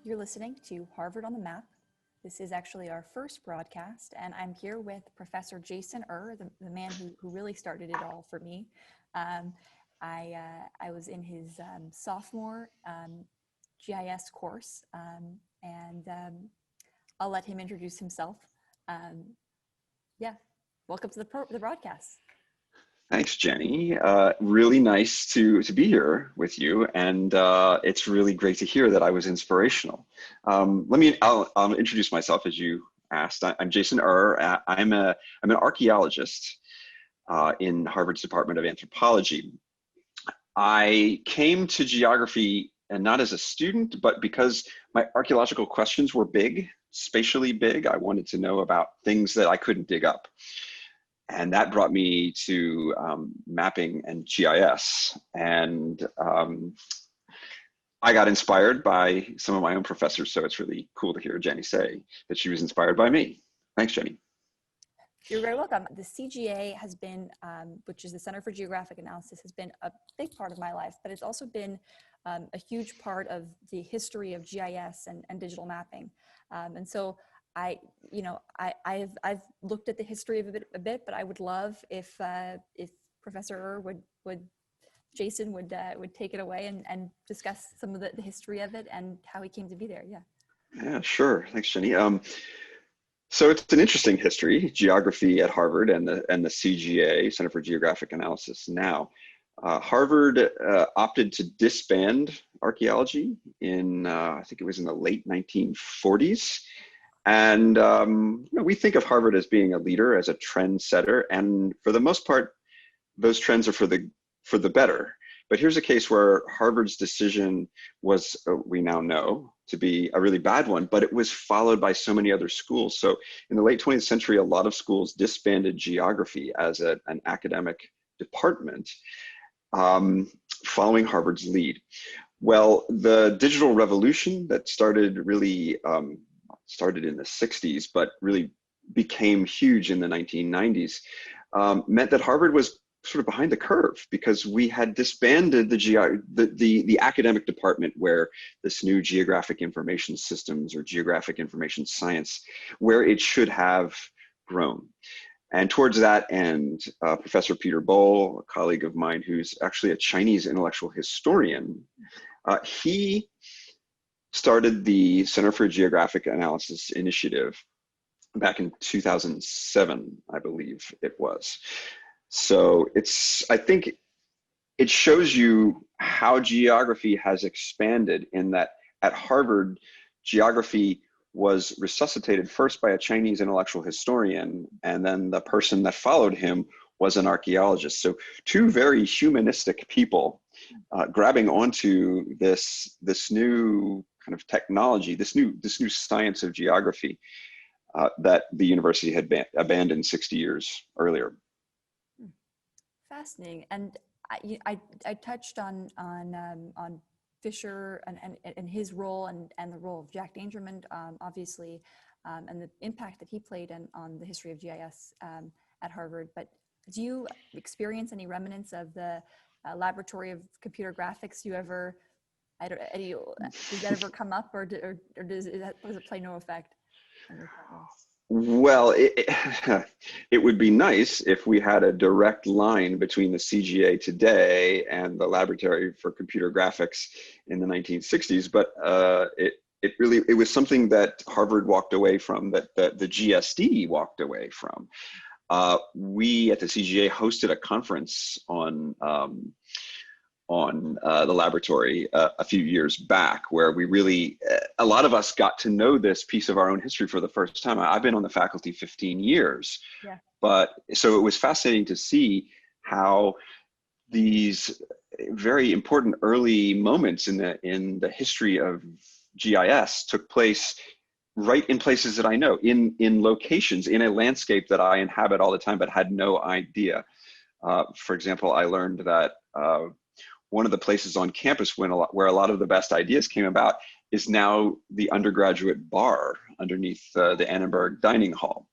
You're listening to Harvard on the Map. This is actually our first broadcast, and I'm here with Professor Jason the man who really started it all for me. I was in his sophomore GIS course, and I'll let him introduce himself. Yeah, welcome to the broadcast. Thanks, Jenny. Really nice to be here with you, and it's really great to hear that I was inspirational. I'll introduce myself as you asked. I'm Jason I'm an archaeologist in Harvard's Department of Anthropology. I came to geography and not as a student, but because my archaeological questions were big, spatially big. I wanted to know about things that I couldn't dig up. And that brought me to mapping and GIS. And I got inspired by some of my own professors. So it's really cool to hear Jenny say that she was inspired by me. Thanks, Jenny. You're very welcome. The CGA has been, which is the Center for Geographic Analysis, has been a big part of my life, but it's also been a huge part of the history of GIS and digital mapping. And so I've looked at the history of it a bit, but I would love if Professor Jason would take it away and discuss some of the history of it and how he came to be there. Yeah, sure. Thanks, Jenny. So it's an interesting history, geography at Harvard and the CGA, Center for Geographic Analysis now. Harvard opted to disband archaeology in, I think it was in the late 1940s. And we think of Harvard as being a leader, as a trendsetter, and for the most part, those trends are for the better. But here's a case where Harvard's decision was, we now know, to be a really bad one, but it was followed by so many other schools. So in the late 20th century, a lot of schools disbanded geography as an academic department, following Harvard's lead. Well, the digital revolution that started in the 60s, but really became huge in the 1990s, meant that Harvard was sort of behind the curve because we had disbanded the academic department where this new geographic information systems or geographic information science, where it should have grown. And towards that end, Professor Peter Bohl, a colleague of mine who's actually a Chinese intellectual historian, he started the Center for Geographic Analysis initiative back in 2007, I believe it was. So I think it shows you how geography has expanded in that at Harvard, geography was resuscitated first by a Chinese intellectual historian, and then the person that followed him was an archaeologist. So two very humanistic people grabbing onto this new kind of technology, this new science of geography that the university had abandoned 60 years earlier. Fascinating. And I touched on Fisher and his role and the role of Jack Dangermond, obviously, and the impact that he played on the history of GIS at Harvard. But do you experience any remnants of the laboratory of computer graphics? Does that ever come up, or does it play no effect? Well, it would be nice if we had a direct line between the CGA today and the Laboratory for Computer Graphics in the 1960s, but it was something that Harvard walked away from, that the GSD walked away from. We at the CGA hosted a conference on the laboratory a few years back, where we really, a lot of us got to know this piece of our own history for the first time. I've been on the faculty 15 years, but so it was fascinating to see how these very important early moments in the history of GIS took place right in places that I know, in locations, in a landscape that I inhabit all the time, but had no idea. For example, I learned that one of the places on campus where a lot of the best ideas came about is now the undergraduate bar underneath the Annenberg Dining Hall.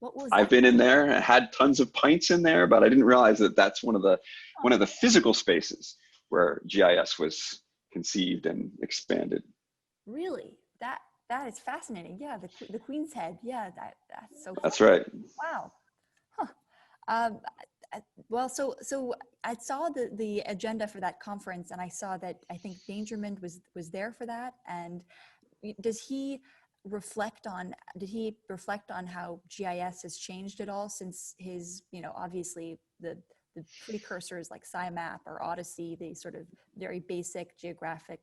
What was that? I've been in there, I had tons of pints in there, but I didn't realize that that's one of the physical spaces where GIS was conceived and expanded. Really? That is fascinating. Yeah, the Queen's Head. Yeah, that's so That's funny. right. Wow. Huh. Um, well, so I saw the agenda for that conference, and I saw that I think Dangermond was there for that. And does he reflect on? Did he reflect on how GIS has changed at all since his? Obviously the precursors like SciMap or Odyssey, the sort of very basic geographic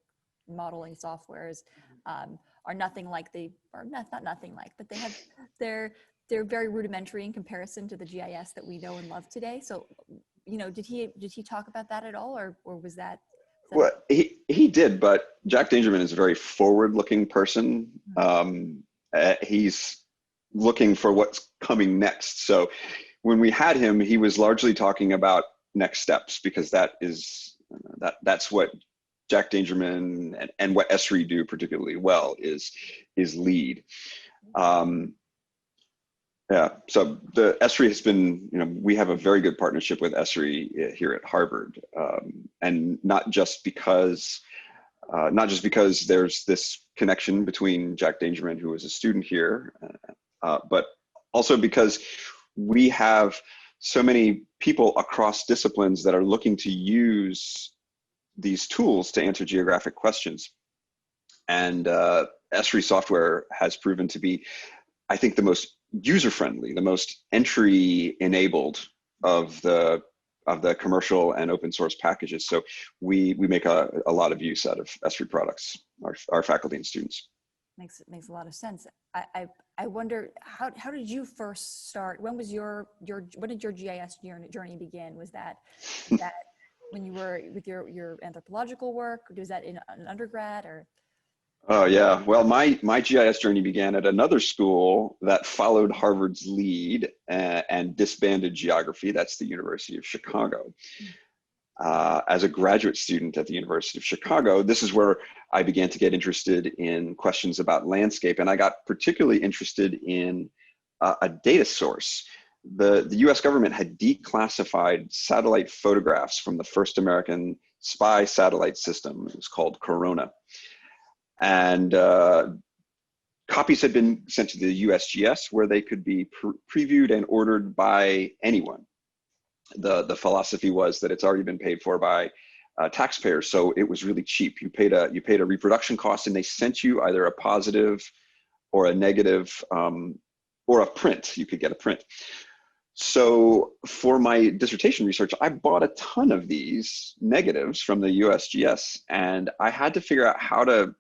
modeling softwares, are nothing like not nothing like, but they're very rudimentary in comparison to the GIS that we know and love today. So, did he talk about that at all, or is that Well, he did, but Jack Dangermond is a very forward-looking person. He's looking for what's coming next. So when we had him, he was largely talking about next steps, because that's what Jack Dangermond and what Esri do particularly well is lead. Yeah, so the Esri has been, we have a very good partnership with Esri here at Harvard, and not just because there's this connection between Jack Dangermond, who was a student here, but also because we have so many people across disciplines that are looking to use these tools to answer geographic questions. And Esri software has proven to be, I think, the most user-friendly, the most entry-enabled of the commercial and open source packages. So we make a lot of use out of Esri products, our faculty and students. makes a lot of sense. I wonder how did you first start? When did your GIS journey begin? Was that when you were with your anthropological work? Or was that in an undergrad or? Oh yeah, well my GIS journey began at another school that followed Harvard's lead and disbanded geography. That's the University of Chicago. As a graduate student at the University of Chicago, this is where I began to get interested in questions about landscape, and I got particularly interested in a data source. The US government had declassified satellite photographs from the first American spy satellite system. It was called Corona. And copies had been sent to the USGS, where they could be previewed and ordered by anyone. The philosophy was that it's already been paid for by taxpayers, so it was really cheap. You paid a reproduction cost, and they sent you either a positive or a negative or a print. You could get a print. So for my dissertation research, I bought a ton of these negatives from the USGS, and I had to figure out how to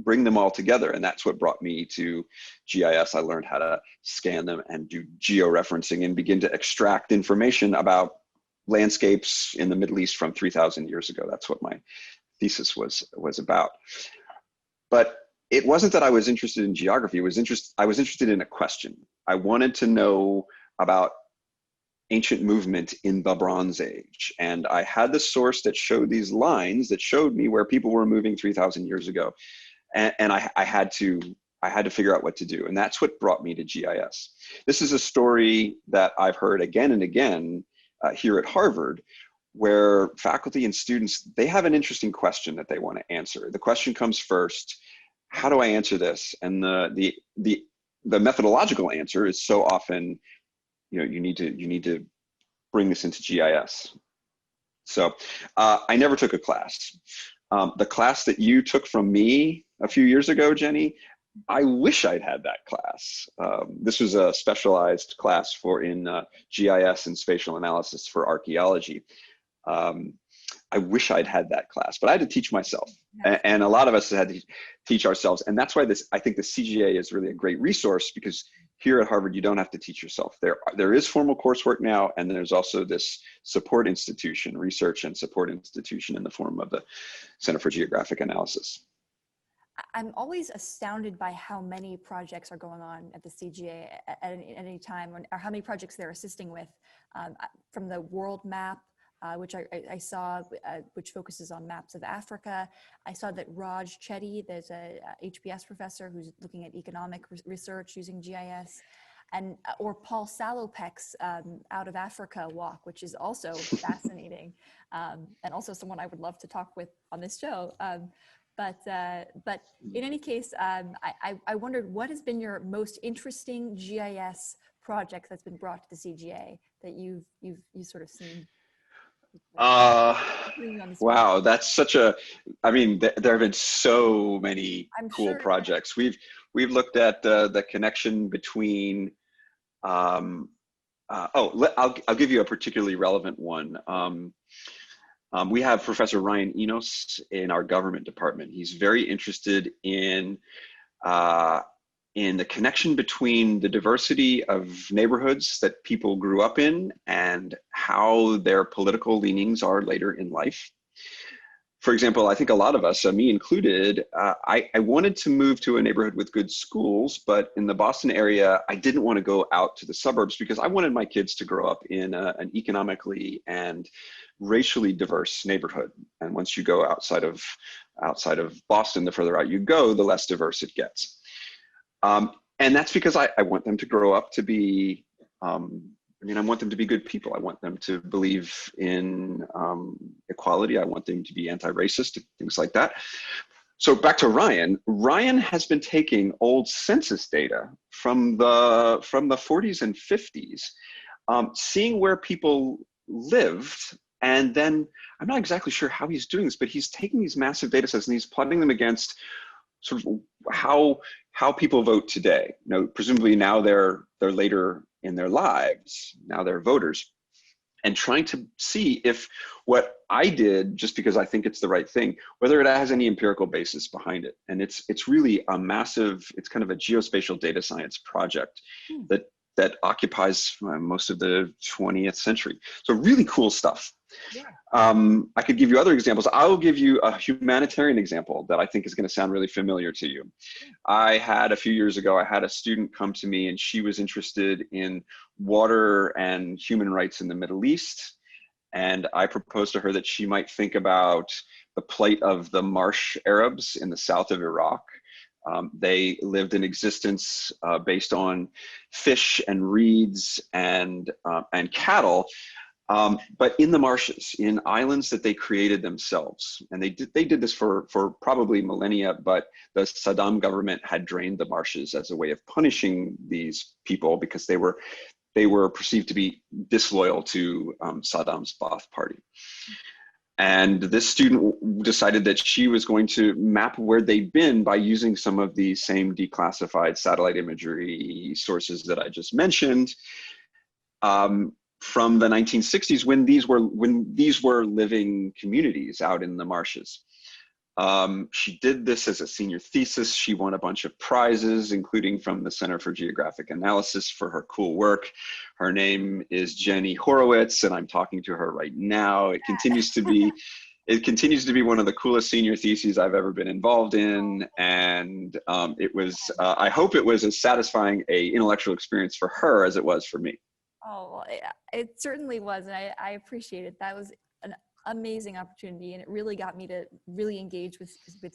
bring them all together. And that's what brought me to GIS. I learned how to scan them and do georeferencing and begin to extract information about landscapes in the Middle East from 3,000 years ago. That's what my thesis was about. But it wasn't that I was interested in geography. I was interested in a question. I wanted to know about ancient movement in the Bronze Age. And I had the source that showed these lines that showed me where people were moving 3,000 years ago. And I had to figure out what to do. And that's what brought me to GIS. This is a story that I've heard again and again here at Harvard, where faculty and students, they have an interesting question that they want to answer. The question comes first: how do I answer this? And the methodological answer is so often, you need to bring this into GIS. So I never took a class. The class that you took from me a few years ago, Jenny, I wish I'd had that class. This was a specialized class in GIS and spatial analysis for archaeology. I wish I'd had that class, but I had to teach myself. And a lot of us had to teach ourselves. And that's why I think the CGA is really a great resource, because here at Harvard, you don't have to teach yourself. There is formal coursework now, and there's also this support institution, research and support institution, in the form of the Center for Geographic Analysis. I'm always astounded by how many projects are going on at the CGA at any time, or how many projects they're assisting with, from the world map, which I saw, which focuses on maps of Africa. I saw that Raj Chetty, there's a HBS professor who's looking at economic research using GIS, or Paul Salopek's Out of Africa walk, which is also fascinating, and also someone I would love to talk with on this show. but in any case, I wondered what has been your most interesting GIS project that's been brought to the CGA that you've sort of seen. Wow, that's such a, I mean, there have been so many cool projects. We've looked at the connection between, I'll give you a particularly relevant one. We have Professor Ryan Enos in our government department. He's very interested in the connection between the diversity of neighborhoods that people grew up in and how their political leanings are later in life. For example, I think a lot of us, me included, I wanted to move to a neighborhood with good schools, but in the Boston area, I didn't want to go out to the suburbs because I wanted my kids to grow up in an economically and racially diverse neighborhood. And once you go outside of Boston, the further out you go, the less diverse it gets. And that's because I want them to grow up to be, I want them to be good people. I want them to believe in equality. I want them to be anti-racist, things like that. So back to Ryan. Ryan has been taking old census data from the 40s and 50s, seeing where people lived. And then I'm not exactly sure how he's doing this, but he's taking these massive data sets and he's plotting them against sort of how people vote today. Presumably now they're later in their lives, now they're voters, and trying to see if what I did, just because I think it's the right thing, whether it has any empirical basis behind it. And it's really a massive, it's kind of a geospatial data science project that occupies most of the 20th century. So really cool stuff. Yeah. I could give you other examples. I'll give you a humanitarian example that I think is going to sound really familiar to you. A few years ago, I had a student come to me and she was interested in water and human rights in the Middle East. And I proposed to her that she might think about the plight of the Marsh Arabs in the south of Iraq. They lived in existence based on fish and reeds and cattle, but in the marshes, in islands that they created themselves. And they did this for probably millennia, but the Saddam government had drained the marshes as a way of punishing these people because they were perceived to be disloyal to Saddam's Ba'ath Party. And this student decided that she was going to map where they'd been by using some of the same declassified satellite imagery sources that I just mentioned from the 1960s when these were living communities out in the marshes. She did this as a senior thesis. She won a bunch of prizes, including from the Center for Geographic Analysis for her cool work. Her name is Jenny Horowitz, and I'm talking to her right now. It continues to be one of the coolest senior theses I've ever been involved in. And it was, I hope it was as satisfying an intellectual experience for her as it was for me. Oh, well, it certainly was, and I appreciate it. That was an amazing opportunity, and it really got me to really engage with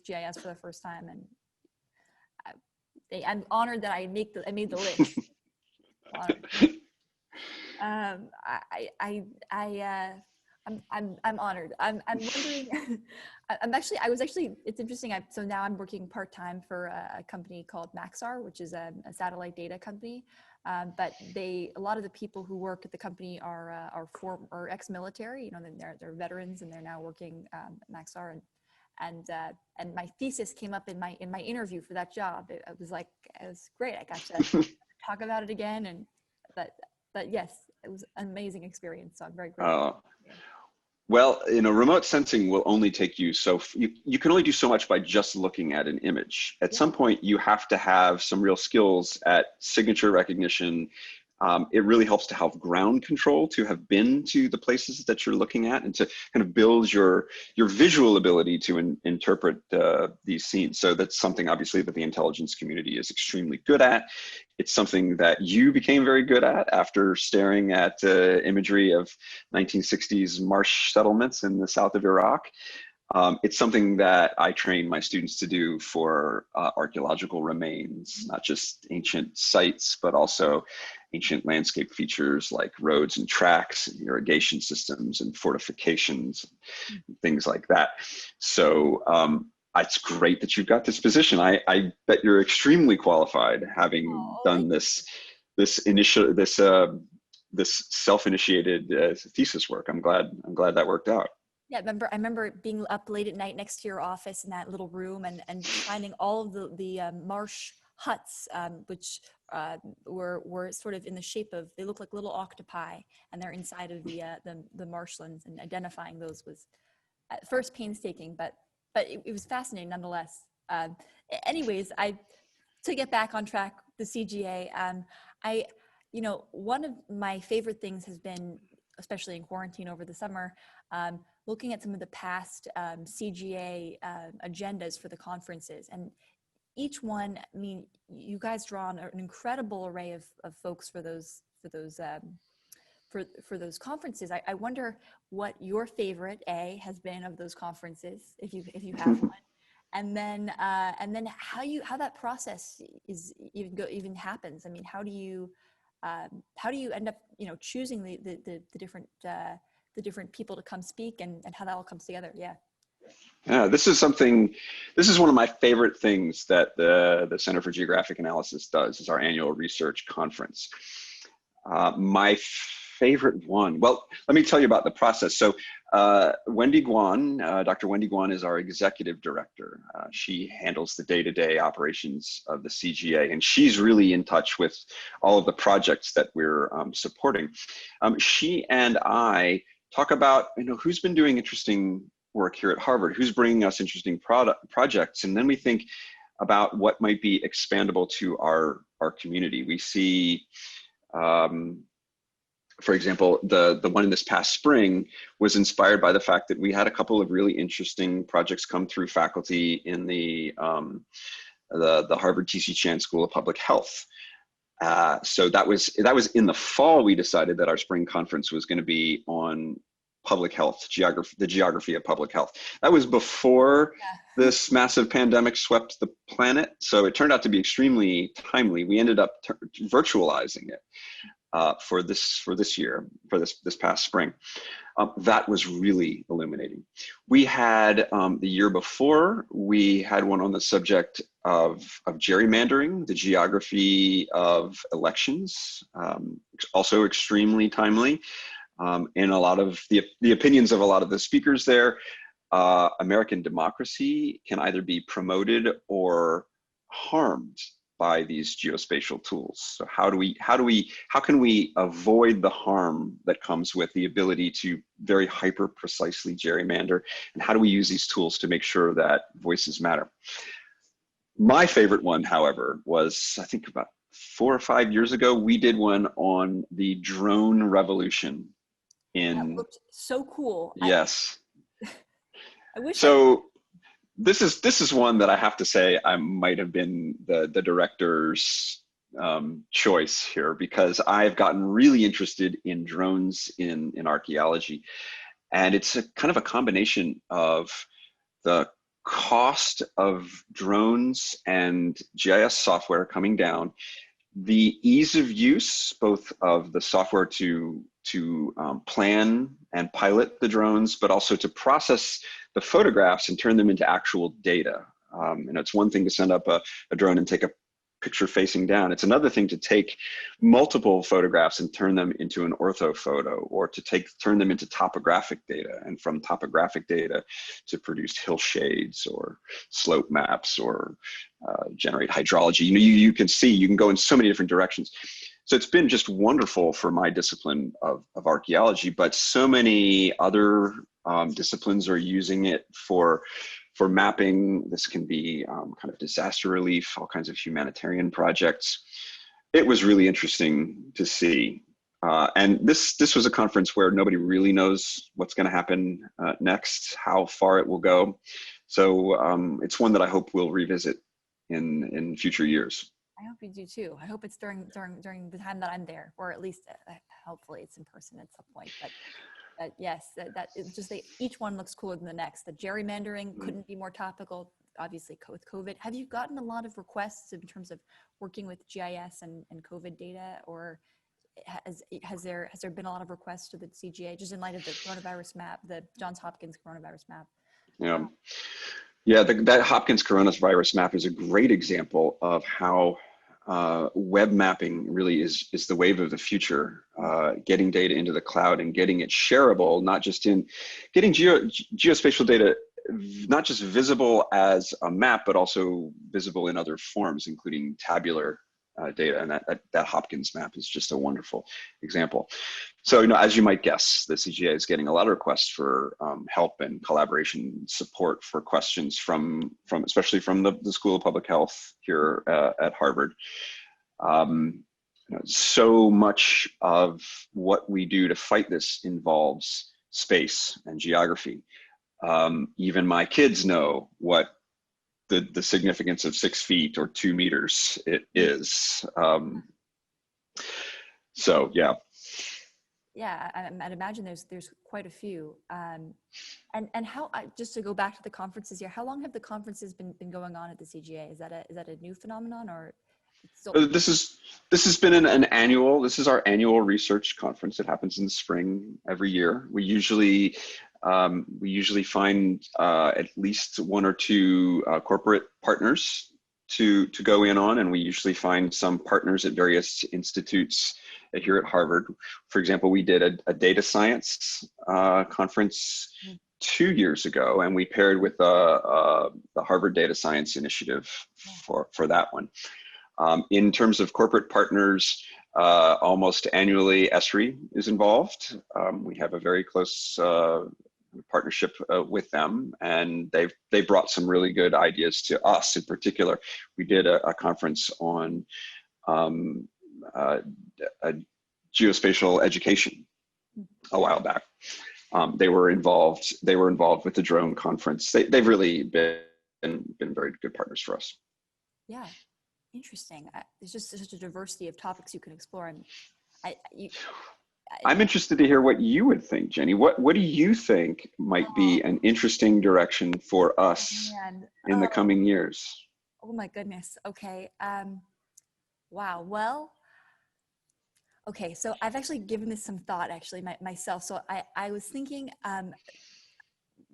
GIS for the first time. And I'm honored that I made the list. I'm honored. I'm wondering. It's interesting. So now I'm working part-time for a company called Maxar, which is a satellite data company. But a lot of the people who work at the company are ex-military. They're veterans, and they're now working at Maxar. And my thesis came up in my interview for that job. It was great. I got to talk about it again, but yes, it was an amazing experience. So I'm very grateful. Well, remote sensing will only take you you can only do so much by just looking at an image. At some point, you have to have some real skills at signature recognition. It really helps to have ground control, to have been to the places that you're looking at, and to kind of build your visual ability to interpret these scenes. So that's something obviously that the intelligence community is extremely good at. It's something that you became very good at after staring at imagery of 1960s marsh settlements in the south of Iraq. It's something that I train my students to do for archaeological remains, not just ancient sites, but also ancient landscape features like roads and tracks, and irrigation systems and fortifications, things like that. So it's great that you've got this position. I bet you're extremely qualified, having Oh, done this self-initiated thesis work. I'm glad that worked out. yeah, I remember being up late at night next to your office in that little room and finding all of the marsh huts, which were sort of in the shape of, they look like little octopi, and they're inside of the marshlands, and identifying those was at first painstaking, but it was fascinating nonetheless. Anyways, to get back on track, the CGA, one of my favorite things has been, especially in quarantine over the summer, looking at some of the past CGA agendas for the conferences. And each one, I mean, you guys draw on an incredible array of folks for those conferences. I wonder what your favorite has been of those conferences, if you have one, and then how that process even happens. I mean, how do you end up choosing the different people to come speak, and how that all comes together? Yeah, this is one of my favorite things that the Center for Geographic Analysis does, is our annual research conference. My favorite one, well, let me tell you about the process. So Wendy Guan, Dr. Wendy Guan is our executive director. She handles the day-to-day operations of the CGA, and she's really in touch with all of the projects that we're supporting. She and I talk about who's been doing interesting work here at Harvard, who's bringing us interesting projects, and then we think about what might be expandable to our community. We see, for example, the one in this past spring was inspired by the fact that we had a couple of really interesting projects come through faculty in the Harvard T.C. Chan School of Public Health. So that was in the fall. We decided that our spring conference was going to be on public health, the geography of public health. That was before this massive pandemic swept the planet. So it turned out to be extremely timely. We ended up virtualizing it for this past spring. That was really illuminating. We had the year before, we had one on the subject of gerrymandering, the geography of elections, also extremely timely. And a lot of the opinions of a lot of the speakers there, American democracy can either be promoted or harmed by these geospatial tools. So how can we avoid the harm that comes with the ability to very hyper precisely gerrymander, and how do we use these tools to make sure that voices matter? My favorite one, however, was, I think about 4 or 5 years ago, we did one on the drone revolution. That looked so cool. Yes. I wish. So this is one that I have to say I might have been the director's choice here, because I've gotten really interested in drones in archaeology, and it's a kind of a combination of the cost of drones and GIS software coming down, the ease of use, both of the software to plan and pilot the drones, but also to process the photographs and turn them into actual data. And it's one thing to send up a drone and take a picture facing down. It's another thing to take multiple photographs and turn them into an ortho photo, or to turn them into topographic data, and from topographic data to produce hill shades or slope maps, or generate hydrology. You can see, you can go in so many different directions. So it's been just wonderful for my discipline of archaeology, but so many other disciplines are using it for mapping. This can be kind of disaster relief, all kinds of humanitarian projects. It was really interesting to see. And this was a conference where nobody really knows what's going to happen next, how far it will go. So it's one that I hope we'll revisit in future years. I hope you do too. I hope it's during the time that I'm there, or at least hopefully it's in person at some point. But yes, that it's just each one looks cooler than the next. The gerrymandering couldn't be more topical, obviously, with COVID. Have you gotten a lot of requests in terms of working with GIS and COVID data, or has there been a lot of requests to the CGA, just in light of the coronavirus map, the Johns Hopkins coronavirus map? Yeah. Yeah, that Hopkins coronavirus map is a great example of how web mapping really is the wave of the future. Getting data into the cloud and getting it shareable, not just in getting geospatial data, not just visible as a map, but also visible in other forms, including tabular data. And that Hopkins map is just a wonderful example. So, as you might guess, the CGA is getting a lot of requests for help and collaboration support for questions from especially from the School of Public Health here at Harvard. So much of what we do to fight this involves space and geography. Even my kids know what the significance of 6 feet or 2 meters it is. So yeah. Yeah, I'd imagine there's quite a few. And how, just to go back to the conferences here, how long have the conferences been going on at the CGA? Is that a new phenomenon, or still? This has been this is our annual research conference. It happens in the spring every year. We usually find at least 1 or 2 corporate partners to go in on, and we usually find some partners at various institutes here at Harvard. For example, we did a data science conference 2 years ago, and we paired with the Harvard Data Science Initiative for that one. In terms of corporate partners, almost annually ESRI is involved. We have a very close partnership with them, and they brought some really good ideas to us. In particular, we did a conference on geospatial education a while back. They were involved with the drone conference. They've really been very good partners for us. Yeah, interesting. There's just such a diversity of topics you can explore, and I'm interested to hear what you would think, Jenny. What do you think might be an interesting direction for us in the coming years? Oh my goodness. Okay. Wow. Well, okay. So I've actually given this some thought, actually, myself. So I was thinking,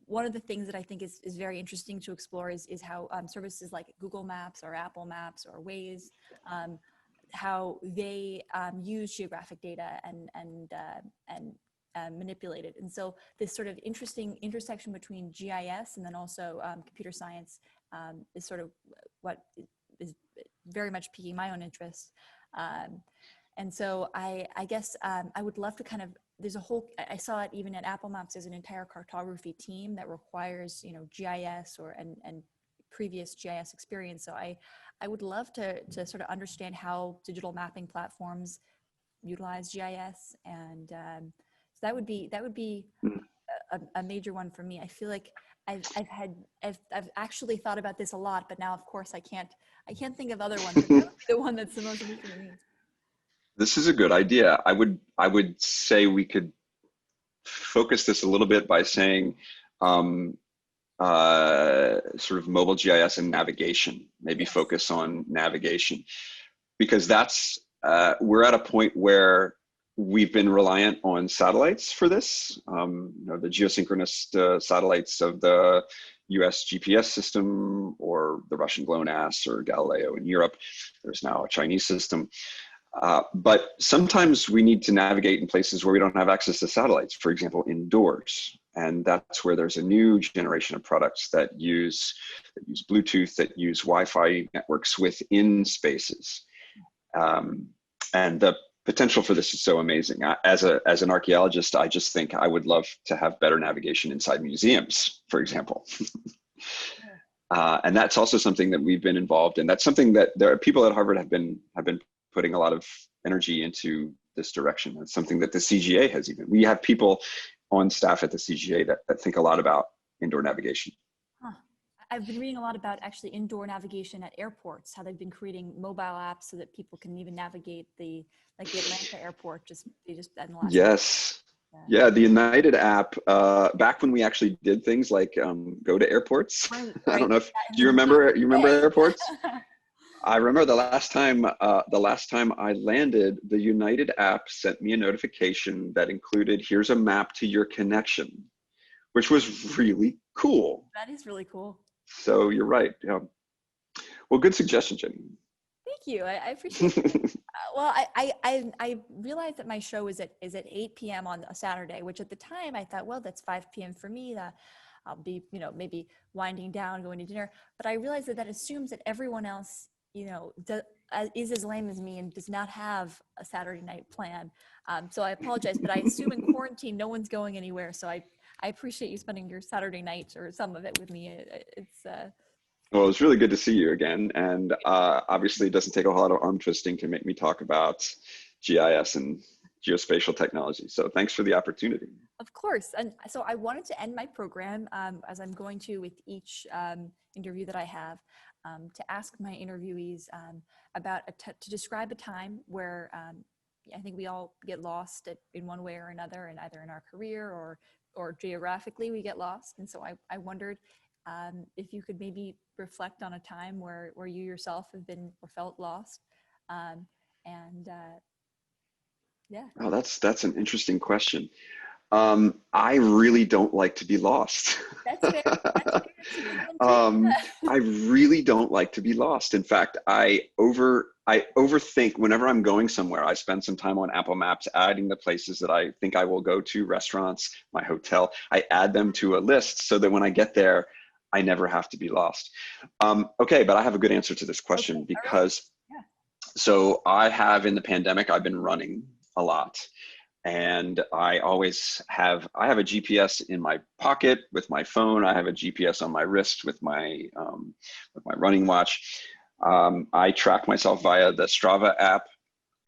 one of the things that I think is very interesting to explore is how services like Google Maps or Apple Maps or Waze, how they use geographic data and manipulate it. And so this sort of interesting intersection between GIS and then also computer science is sort of what is very much piquing my own interest. And so I guess I would love to kind of, there's a whole, I saw it even at Apple Maps, there's an entire cartography team that requires, GIS and previous GIS experience. So I would love to sort of understand how digital mapping platforms utilize GIS, and so that would be a major one for me. I feel like I've actually thought about this a lot, but now of course I can't think of other ones. But that would be the one that's the most interesting to me. This is a good idea. I would say we could focus this a little bit by saying sort of mobile GIS and navigation, maybe focus on navigation, because that's, we're at a point where we've been reliant on satellites for this. The geosynchronous satellites of the US GPS system, or the Russian GLONASS or Galileo in Europe. There's now a Chinese system. But sometimes we need to navigate in places where we don't have access to satellites, for example, indoors. And that's where there's a new generation of products that use Bluetooth, that use Wi-Fi networks within spaces. And the potential for this is so amazing. As an archaeologist, I just think I would love to have better navigation inside museums, for example. And that's also something that we've been involved in. That's something that there are people at Harvard have been putting a lot of energy into this direction. It's something that the CGA has we have people on staff at the CGA that think a lot about indoor navigation. Huh. I've been reading a lot about actually indoor navigation at airports, how they've been creating mobile apps so that people can even navigate the Atlanta airport, in the last Yes. Yeah, the United app, back when we actually did things like go to airports. Right. I don't know if, do you remember airports? I remember the last time I landed, the United app sent me a notification that included, here's a map to your connection, which was really cool. That is really cool. So you're right. Yeah. Well, good suggestion, Jenny. Thank you. I appreciate it. Well, I realized that my show is at 8 p.m. on a Saturday, which at the time I thought, well, that's 5 p.m. for me. I'll be, maybe winding down, going to dinner. But I realized that assumes that everyone else, is as lame as me and does not have a Saturday night plan. So I apologize, but I assume in quarantine, no one's going anywhere. So I appreciate you spending your Saturday night or some of it with me. It's Well, it's really good to see you again. And obviously, it doesn't take a whole lot of arm twisting to make me talk about GIS and geospatial technology. So thanks for the opportunity. Of course. And so I wanted to end my program, as I'm going to with each interview that I have, to ask my interviewees about to describe a time where I think we all get lost in one way or another, and either in our career or geographically we get lost. And so I wondered if you could maybe reflect on a time where you yourself have been or felt lost. Yeah. Oh, that's an interesting question. I really don't like to be lost. That's fair. That's fair. That's a good one too. I really don't like to be lost. In fact, I overthink whenever I'm going somewhere. I spend some time on Apple Maps adding the places that I think I will go to, restaurants, my hotel. I add them to a list so that when I get there, I never have to be lost. Okay, but I have a good answer to this question. Okay, because yeah. So I have, in the pandemic, I've been running a lot. And I have a GPS in my pocket with my phone. I have a GPS on my wrist with my running watch. I track myself via the Strava app,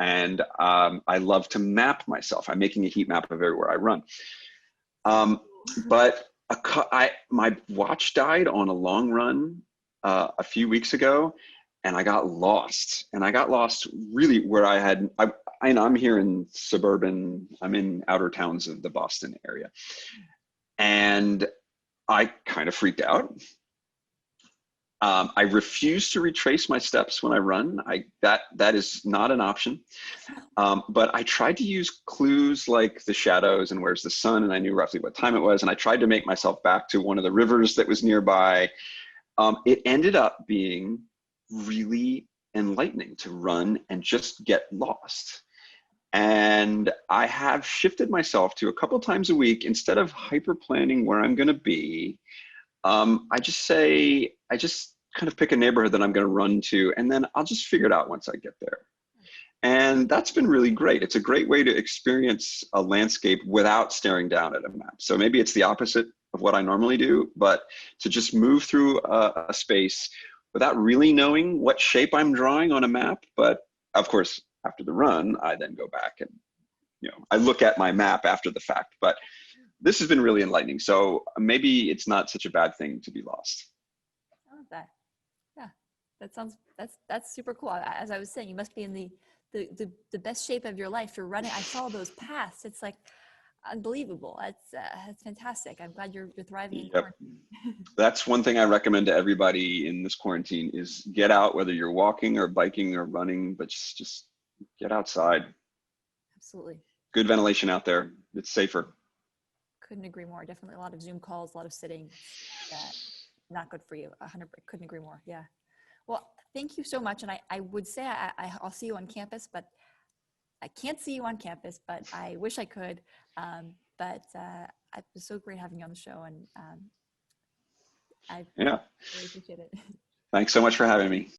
and I love to map myself. I'm making a heat map of everywhere I run. But my watch died on a long run a few weeks ago, and I got lost. And I got lost really where I'm here in I'm in outer towns of the Boston area. And I kind of freaked out. I refuse to retrace my steps when I run. That is not an option. But I tried to use clues like the shadows and where's the sun, and I knew roughly what time it was. And I tried to make myself back to one of the rivers that was nearby. It ended up being really enlightening to run and just get lost. And I have shifted myself to a couple times a week, instead of hyper planning where I'm going to be, I just kind of pick a neighborhood that I'm going to run to, and then I'll just figure it out once I get there. And that's been really great. It's a great way to experience a landscape without staring down at a map. So maybe it's the opposite of what I normally do, but to just move through a space without really knowing what shape I'm drawing on a map. But of course, after the run, I then go back and, I look at my map after the fact. But this has been really enlightening. So maybe it's not such a bad thing to be lost. I love that. Yeah, that's super cool. As I was saying, you must be in the best shape of your life. You're running. I saw those paths. It's like unbelievable. That's fantastic. I'm glad you're thriving in quarantine. That's one thing I recommend to everybody in this quarantine is get out, whether you're walking or biking or running, but just get outside. Absolutely. Good ventilation out there. It's safer. Couldn't agree more. Definitely a lot of Zoom calls, a lot of sitting. Not good for you. 100%. Couldn't agree more. Yeah. Well, thank you so much. And I would say I'll see you on campus, but I can't see you on campus, but I wish I could. It was so great having you on the show, and I really appreciate it. Thanks so much for having me.